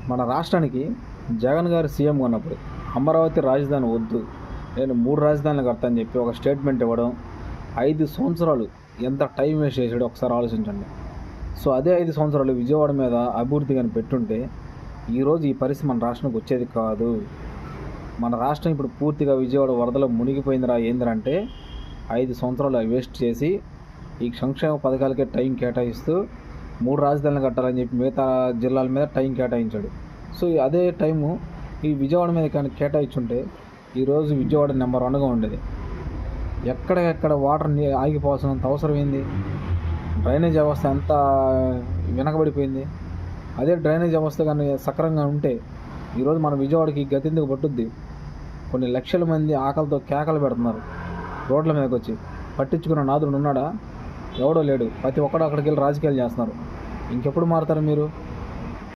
మన రాష్ట్రానికి జగన్ గారు సీఎం ఉన్నప్పుడు అమరావతి రాజధాని వద్దు, నేను 3 రాజధానులు కడతా అని చెప్పి ఒక స్టేట్మెంట్ ఇవ్వడం, 5 సంవత్సరాలు ఎంత టైం వేస్ట్ చేసాడో ఒకసారి ఆలోచించండి. సో అదే 5 సంవత్సరాలు విజయవాడ మీద అభివృద్ధి కానీ పెట్టుంటే ఈరోజు ఈ పరిస్థితి మన రాష్ట్రానికి వచ్చేది కాదు. మన రాష్ట్రం ఇప్పుడు పూర్తిగా విజయవాడ వరదలో మునిగిపోయిందిరా ఏందిరా అంటే 5 సంవత్సరాలు వేస్ట్ చేసి ఈ సంక్షేమ పథకాలకే టైం కేటాయిస్తూ 3 రాజధానులు కట్టాలని చెప్పి మిగతా జిల్లాల మీద టైం కేటాయించాడు. సో అదే టైము ఈ విజయవాడ మీద కానీ కేటాయించుంటే ఈరోజు విజయవాడ నెంబర్ 1గా ఉండేది. ఎక్కడ వాటర్ ఆగిపోవాల్సినంత అవసరం ఏంది? డ్రైనేజ్ వ్యవస్థ ఎంత వెనకబడిపోయింది. అదే డ్రైనేజ్ వ్యవస్థ కానీ సక్రమంగా ఉంటే ఈరోజు మన విజయవాడకి గతిందుకు పట్టుద్ది. కొన్ని లక్షల మంది ఆకలితో కేకలు పెడుతున్నారు రోడ్ల మీదకి వచ్చి. పట్టించుకున్న నాదుడు ఉన్నాడా? ఎవడో లేడు. ప్రతి ఒక్కడు అక్కడికి వెళ్ళి రాజకీయాలు చేస్తున్నారు. ఇంకెప్పుడు మారుతారు మీరు?